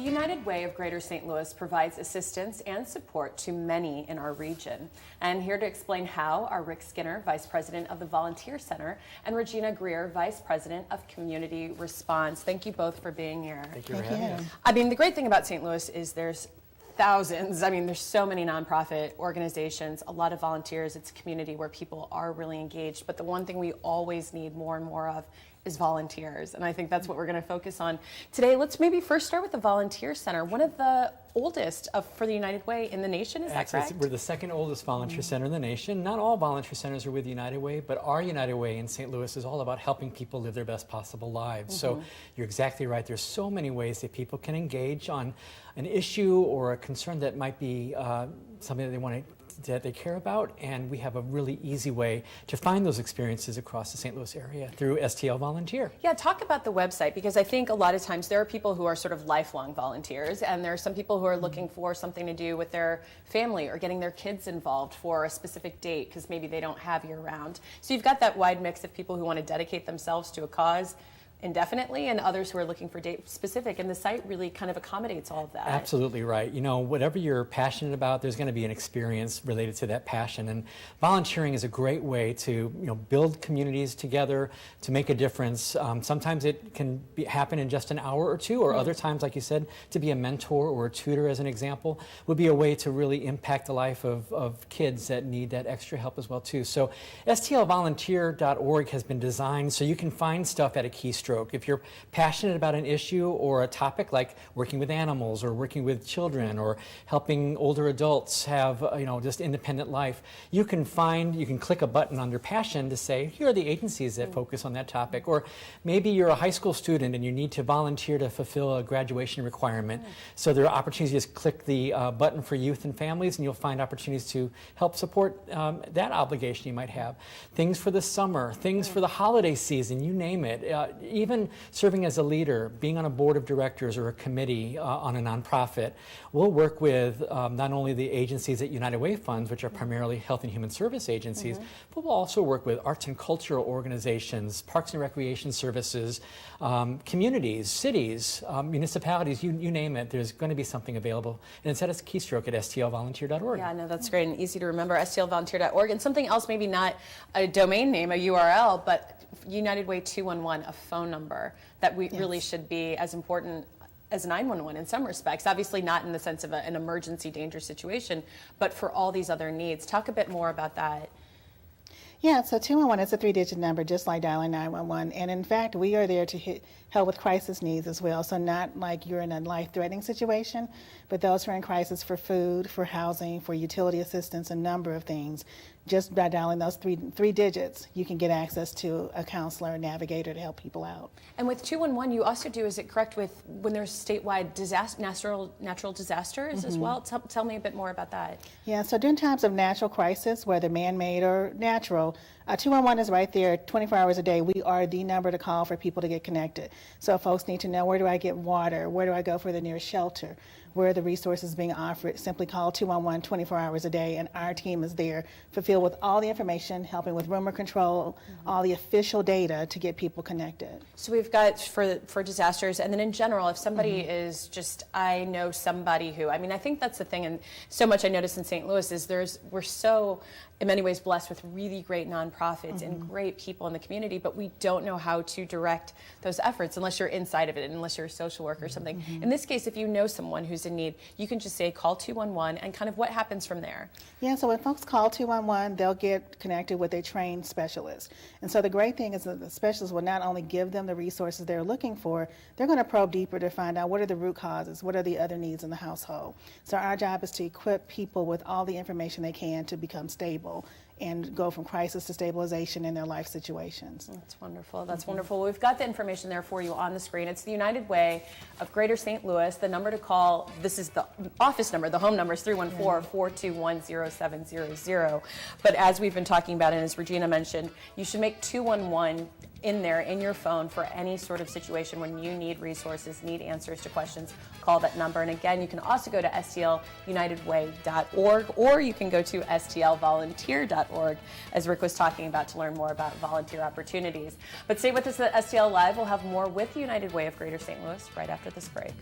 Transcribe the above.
United Way of Greater St. Louis provides assistance and support to many in our region. And here to explain how are Rick Skinner, Vice President of the Volunteer Center, and Regina Greer, Vice President of Community Response. Thank you both for being here. Thank you for having us. I mean, the great thing about St. Louis is there's thousands. I mean, there's so many nonprofit organizations, a lot of volunteers. It's a community where people are really engaged. But the one thing we always need more and more of is volunteers. And I think that's what we're going to focus on today. Let's maybe first start with the Volunteer Center, one of the oldest for the United Way in the nation. Is that correct? We're the second oldest volunteer center in the nation. Not all volunteer centers are with United Way, but our United Way in St. Louis is all about helping people live their best possible lives. So you're exactly right. There's so many ways that people can engage on an issue or a concern that might be something that they want to that they care about, and we have a really easy way to find those experiences across the St. Louis area through STL Volunteer. Yeah, talk about the website, because I think a lot of times there are people who are sort of lifelong volunteers, and there are some people who are looking for something to do with their family or getting their kids involved for a specific date because maybe they don't have year-round. So you've got that wide mix of people who want to dedicate themselves to a cause indefinitely, and others who are looking for date specific, and the site really kind of accommodates all of that. Absolutely right. You know, whatever you're passionate about, there's going to be an experience related to that passion, and volunteering is a great way to build communities together, to make a difference. Sometimes it can happen in just an hour or two, or other times, like you said, to be a mentor or a tutor, as an example, would be a way to really impact the life of kids that need that extra help as well too. So STLvolunteer.org has been designed so you can find stuff at a keystroke. If you're passionate about an issue or a topic like working with animals or working with children or helping older adults have just independent life, you can click a button under passion to say, here are the agencies that focus on that topic. Or maybe you're a high school student and you need to volunteer to fulfill a graduation requirement. So there are opportunities. Just click the button for youth and families, and you'll find opportunities to help support that obligation you might have. Things for the summer, things for the holiday season, you name it. Even serving as a leader, being on a board of directors or a committee on a nonprofit, we'll work with not only the agencies that United Way funds, which are primarily health and human service agencies, but we'll also work with arts and cultural organizations, parks and recreation services, communities, cities, municipalities, you name it. There's going to be something available. And it's at its keystroke at stlvolunteer.org. Yeah, no, that's great and easy to remember, stlvolunteer.org. And something else, maybe not a domain name, a URL, but United Way 211, a phone number that really should be as important as 911 in some respects. Obviously not in the sense of an emergency dangerous situation, but for all these other needs. Talk a bit more about that. Yeah, so 211 is a 3-digit number, just like dialing 911. And in fact, we are there to help with crisis needs as well. So not like you're in a life-threatening situation, but those who are in crisis for food, for housing, for utility assistance, a number of things. Just by dialing those three digits, you can get access to a counselor, a navigator to help people out. And with 211, you also do, is it correct, with when there's statewide natural disasters as well? Tell me a bit more about that. Yeah, so during times of natural crisis, whether man-made or natural, 211 is right there 24 hours a day. We are the number to call for people to get connected. So folks need to know, where do I get water? Where do I go for the nearest shelter? Where are the resources being offered? Simply call 211 24 hours a day, and our team is there, fulfilled with all the information, helping with rumor control, all the official data to get people connected. So we've got for disasters, and then in general, if somebody is just, I know somebody who, I mean, I think that's the thing, and so much I notice in St. Louis is we're so, in many ways, blessed with really great nonprofits and great people in the community, but we don't know how to direct those efforts unless you're inside of it, unless you're a social worker or something. In this case, if you know someone who's in need, you can just say call 211, and kind of what happens from there. Yeah, so when folks call 211, they'll get connected with a trained specialist. And so the great thing is that the specialist will not only give them the resources they're looking for, they're going to probe deeper to find out what are the root causes, what are the other needs in the household. So our job is to equip people with all the information they can to become stable and go from crisis to stabilization in their life situations. That's wonderful. That's wonderful. We've got the information there for you on the screen. It's the United Way of Greater St. Louis. The number to call, this is the office number. The home number is 314-421-0700. But as we've been talking about, and as Regina mentioned, you should make 211 in there in your phone for any sort of situation when you need resources, need answers to questions. Call that number. And again, you can also go to stlunitedway.org, or you can go to stlvolunteer.org, as Rick was talking about, to learn more about volunteer opportunities. But stay with us at STL Live. We'll have more with the United Way of Greater St. Louis right after this break.